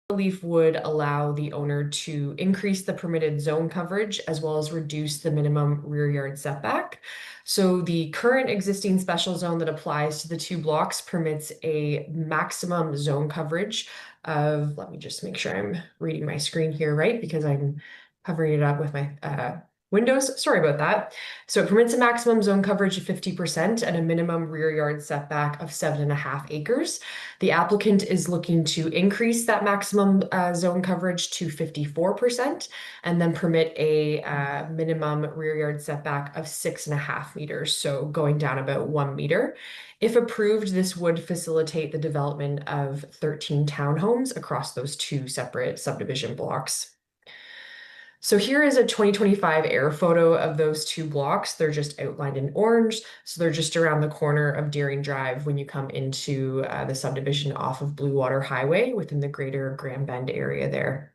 Relief would allow the owner to increase the permitted zone coverage as well as reduce the minimum rear yard setback. So the current existing special zone that applies to the two blocks permits a maximum zone coverage of, let me just make sure I'm reading my screen here right, because I'm covering it up with my windows. Sorry about that. So it permits a maximum zone coverage of 50% and a minimum rear yard setback of 7.5 acres. The applicant is looking to increase that maximum zone coverage to 54% and then permit a minimum rear yard setback of 6.5 meters, so going down about 1 meter. If approved, this would facilitate the development of 13 townhomes across those two separate subdivision blocks. So here is a 2025 air photo of those two blocks. They're just outlined in orange. So they're just around the corner of Deering Drive when you come into the subdivision off of Blue Water Highway within the greater Grand Bend area there.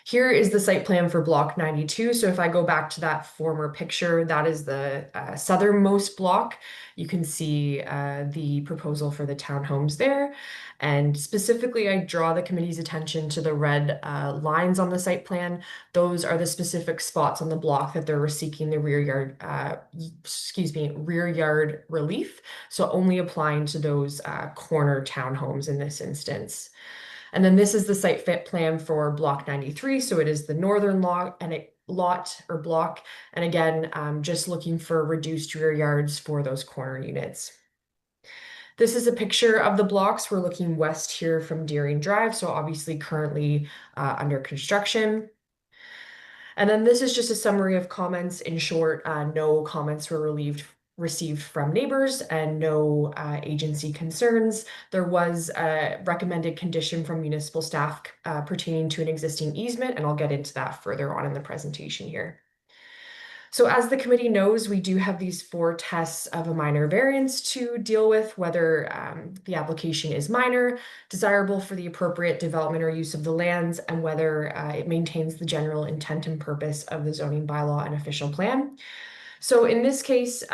Here is the site plan for block 92. So if I go back to that former picture, that is the southernmost block. You can see the proposal for the townhomes there. And specifically, I draw the committee's attention to the red lines on the site plan. Those are the specific spots on the block that they're seeking the rear yard relief. So only applying to those corner townhomes in this instance. And then this is the site fit plan for block 93. So it is the northern block. And again, just looking for reduced rear yards for those corner units. This is a picture of the blocks. We're looking west here from Deering Drive. So obviously currently under construction. And then this is just a summary of comments. In short, no comments were received from neighbors and no agency concerns. There was a recommended condition from municipal staff pertaining to an existing easement, and I'll get into that further on in the presentation here. So as the committee knows, we do have these 4 tests of a minor variance to deal with, whether the application is minor, desirable for the appropriate development or use of the lands, and whether it maintains the general intent and purpose of the zoning bylaw and official plan. So in this case,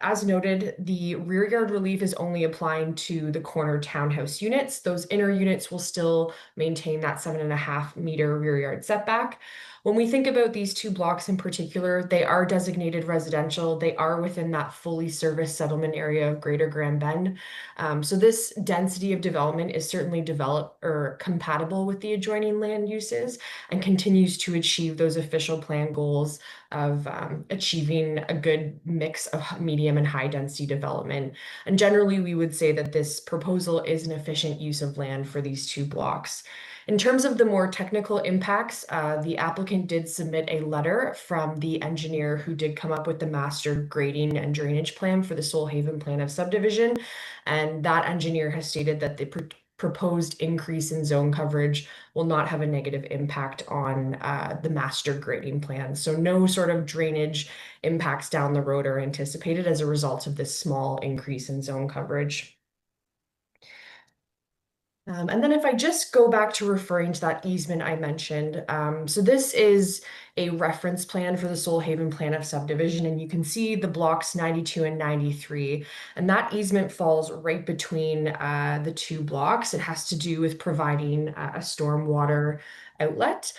as noted, the rear yard relief is only applying to the corner townhouse units. Those inner units will still maintain that 7.5 meter rear yard setback. When we think about these two blocks in particular, they are designated residential. They are within that fully serviced settlement area of Greater Grand Bend. So this density of development is certainly compatible with the adjoining land uses and continues to achieve those official plan goals of achieving a good mix of medium and high density development. And generally, we would say that this proposal is an efficient use of land for these two blocks. In terms of the more technical impacts, the applicant did submit a letter from the engineer who did come up with the master grading and drainage plan for the Solhaven Plan of Subdivision. And that engineer has stated that the proposed increase in zone coverage will not have a negative impact on the master grading plan. So no sort of drainage impacts down the road are anticipated as a result of this small increase in zone coverage. And then if I just go back to referring to that easement I mentioned, so this is a reference plan for the Solhaven Plan of Subdivision, and you can see the blocks 92 and 93, and that easement falls right between the two blocks. It has to do with providing a stormwater outlet.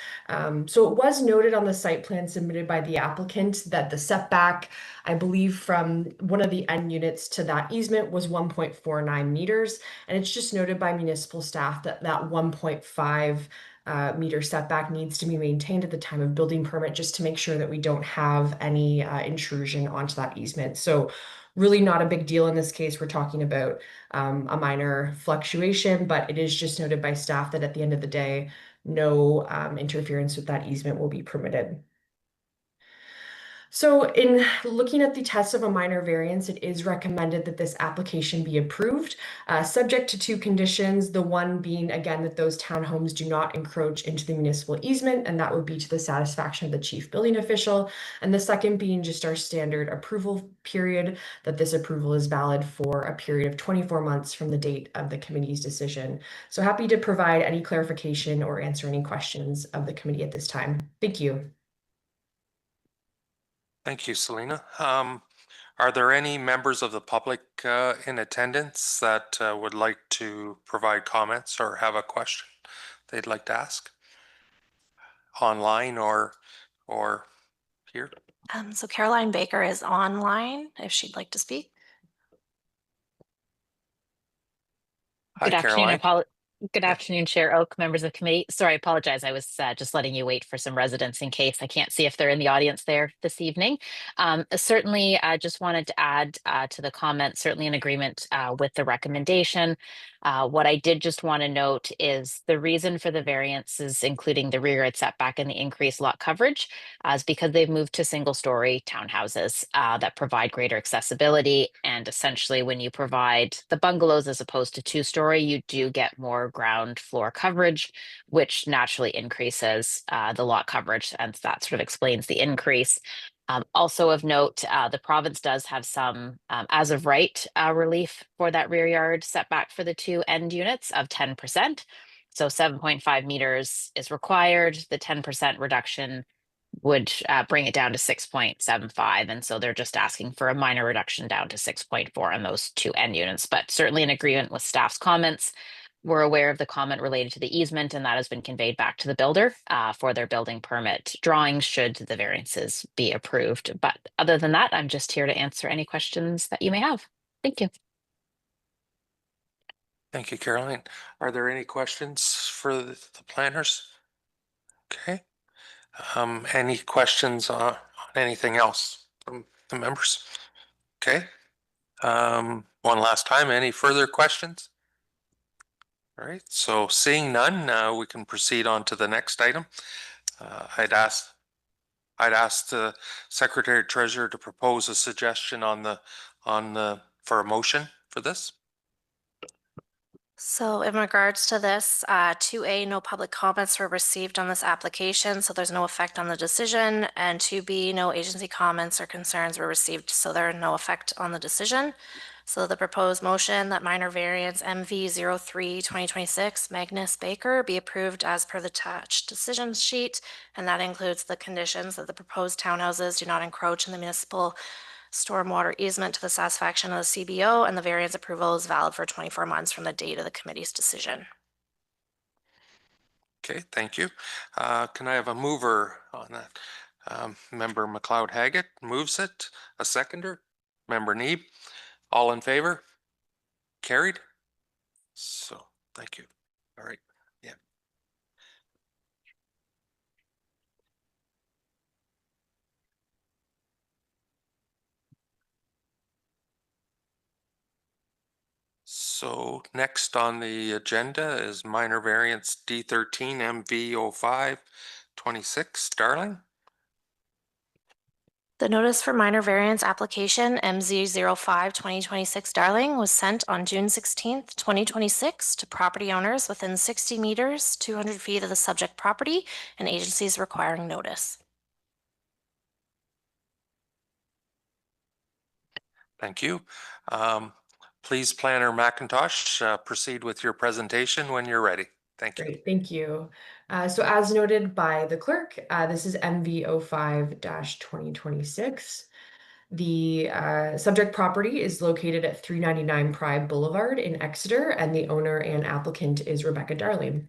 So it was noted on the site plan submitted by the applicant that the setback, I believe, from one of the end units to that easement was 1.49 meters. And it's just noted by municipal staff that that 1.5 meter setback needs to be maintained at the time of building permit just to make sure that we don't have any intrusion onto that easement. So really not a big deal in this case. We're talking about a minor fluctuation, but it is just noted by staff that at the end of the day, no interference with that easement will be permitted. So in looking at the test of a minor variance, it is recommended that this application be approved, subject to 2 conditions, the one being, again, that those townhomes do not encroach into the municipal easement, and that would be to the satisfaction of the chief building official, and the second being just our standard approval period, that this approval is valid for a period of 24 months from the date of the committee's decision. So happy to provide any clarification or answer any questions of the committee at this time. Thank you. Thank you, Selena. Are there any members of the public in attendance that would like to provide comments or have a question they'd like to ask online or here? So Caroline Baker is online if she'd like to speak. Hi, Caroline. Good Yeah. afternoon, Chair Oak, members of the committee. Sorry, I apologize. I was just letting you wait for some residents in case I can't see if they're in the audience there this evening. Certainly, I just wanted to add to the comment, certainly in agreement with the recommendation. What I did just want to note is the reason for the variances, including the rear yard setback and the increased lot coverage, is because they've moved to single-story townhouses that provide greater accessibility. And essentially, when you provide the bungalows as opposed to two-story, you do get more ground floor coverage, which naturally increases the lot coverage, and that sort of explains the increase. Also of note, the province does have some as of right relief for that rear yard setback for the two end units of 10%. So 7.5 meters is required. The 10% reduction would bring it down to 6.75. And so they're just asking for a minor reduction down to 6.4 on those two end units, but certainly in agreement with staff's comments. We're aware of the comment related to the easement, and that has been conveyed back to the builder for their building permit drawings should the variances be approved. But other than that, I'm just here to answer any questions that you may have. Thank you. Thank you, Caroline. Are there any questions for the planners? Okay. Any questions on anything else from the members? Okay. One last time, any further questions? All right, so seeing none, we can proceed on to the next item. I'd ask the Secretary Treasurer to propose a suggestion for a motion for this. So in regards to this, 2A, no public comments were received on this application, so there's no effect on the decision. And 2B, no agency comments or concerns were received, so there are no effect on the decision. So the proposed motion that minor variance MV 03-2026 Magnus Baker be approved as per the attached decision sheet, and that includes the conditions that the proposed townhouses do not encroach in the municipal stormwater easement to the satisfaction of the CBO, and the variance approval is valid for 24 months from the date of the committee's decision. Okay, thank you. Can I have a mover on that? Member McLeod Haggett moves it. A seconder? Member Neeb? All in favor? Carried? So, thank you. All right, yeah. So next on the agenda is minor variance D13 MV05 26. Darling? The notice for minor variance application MZ05-2026 Darling was sent on June 16th, 2026 to property owners within 60 meters, 200 feet of the subject property and agencies requiring notice. Thank you. Please, Planner McIntosh, proceed with your presentation when you're ready. Thank you. Great, thank you. So as noted by the clerk, this is MV05-2026. The subject property is located at 399 Pride Boulevard in Exeter, and the owner and applicant is Rebecca Darling.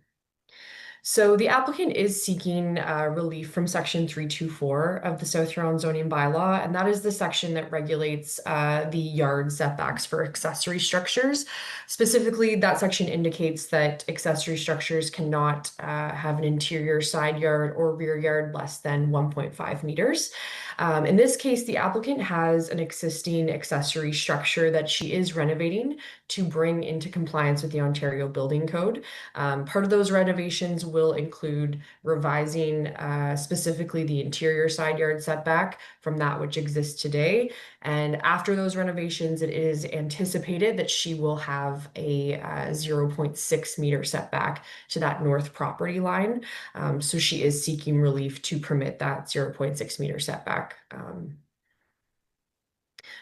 So the applicant is seeking relief from Section 324 of the South Huron zoning bylaw, and that is the section that regulates the yard setbacks for accessory structures. Specifically, that section indicates that accessory structures cannot have an interior side yard or rear yard less than 1.5 meters. In this case, the applicant has an existing accessory structure that she is renovating to bring into compliance with the Ontario Building Code. Part of those renovations will include revising specifically the interior side yard setback from that which exists today. And after those renovations, it is anticipated that she will have a 0.6 meter setback to that north property line. So she is seeking relief to permit that 0.6 meter setback.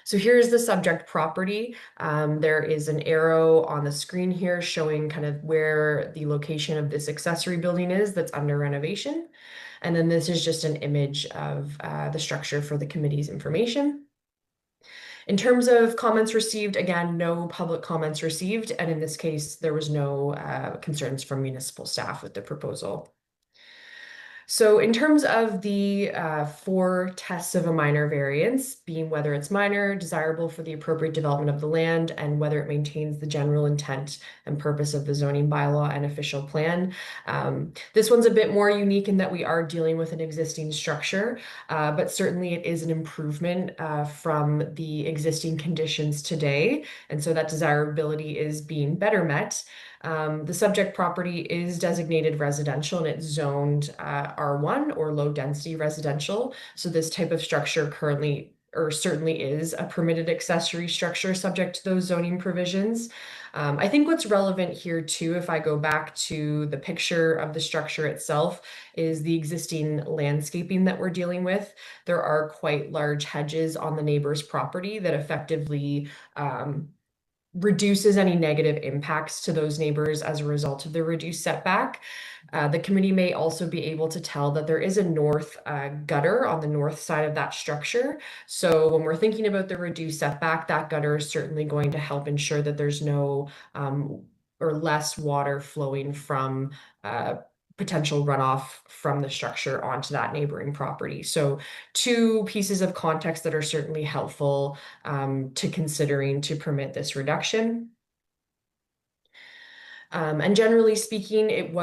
So here's the subject property. There is an arrow on the screen here showing kind of where the location of this accessory building is that's under renovation. And then this is just an image of the structure for the committee's information. In terms of comments received, again, no public comments received, and in this case, there was no concerns from municipal staff with the proposal. So in terms of the 4 tests of a minor variance, being whether it's minor, desirable for the appropriate development of the land, and whether it maintains the general intent and purpose of the zoning bylaw and official plan. This one's a bit more unique in that we are dealing with an existing structure, but certainly it is an improvement from the existing conditions today. And so that desirability is being better met. The subject property is designated residential and it's zoned R1 or low density residential. So this type of structure currently or certainly is a permitted accessory structure subject to those zoning provisions. I think what's relevant here too, if I go back to the picture of the structure itself, is the existing landscaping that we're dealing with. There are quite large hedges on the neighbor's property that effectively reduces any negative impacts to those neighbors as a result of the reduced setback. The committee may also be able to tell that there is a north gutter on the north side of that structure. So when we're thinking about the reduced setback, that gutter is certainly going to help ensure that there's no or less water flowing from potential runoff from the structure onto that neighboring property. So 2 pieces of context that are certainly helpful to considering to permit this reduction. And generally speaking, it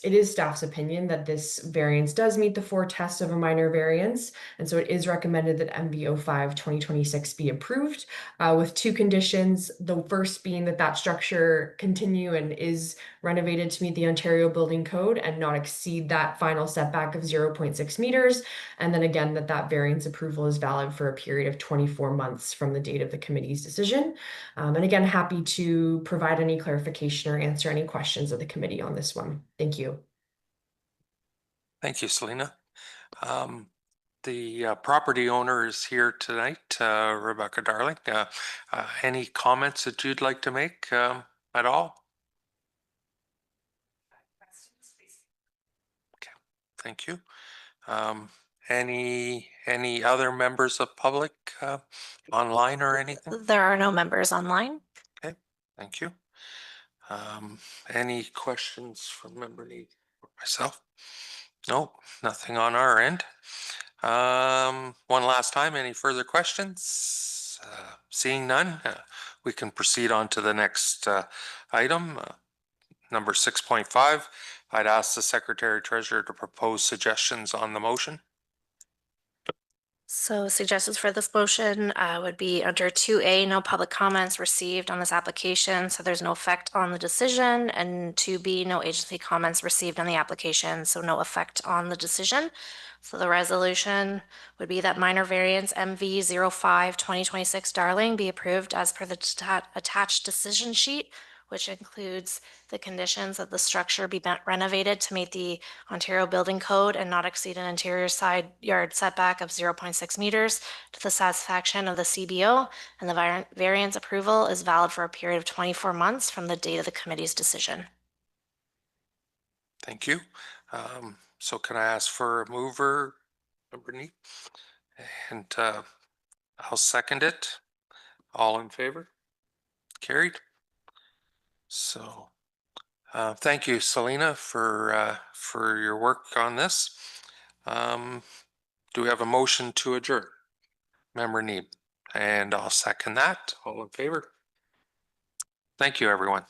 is staff's opinion that this variance does meet the 4 tests of a minor variance. And so it is recommended that MV05 2026 be approved with 2 conditions. The first being that that structure continue and is renovated to meet the Ontario Building Code and not exceed that final setback of 0.6 meters. And then again, that variance approval is valid for a period of 24 months from the date of the committee's decision. And again, happy to provide any clarification or answer any questions of the committee on this one. Thank you. Thank you, Selena. The property owner is here tonight, Rebecca Darling. Any comments that you'd like to make at all? Okay, thank you. Any other members of public online or anything? There are no members online. Okay, thank you. Any questions from member Need or myself? No, nothing on our end. One last time, any further questions? Seeing none, we can proceed on to the next item, number 6.5. I'd ask the Secretary Treasurer to propose suggestions on the motion. So suggestions for this motion would be under 2A, no public comments received on this application, so there's no effect on the decision, and 2B, no agency comments received on the application, so no effect on the decision. So the resolution would be that minor variance MV 05 2026 Darling be approved as per the attached decision sheet, which includes the conditions that the structure be renovated to meet the Ontario Building Code and not exceed an interior side yard setback of 0.6 meters to the satisfaction of the CBO, and the variance approval is valid for a period of 24 months from the date of the committee's decision. Thank you. So can I ask for a mover, member Need? And I'll second it. All in favor? Carried. So thank you, Selena, for your work on this. Do we have a motion to adjourn? Member Need. And I'll second that. All in favor? Thank you, everyone.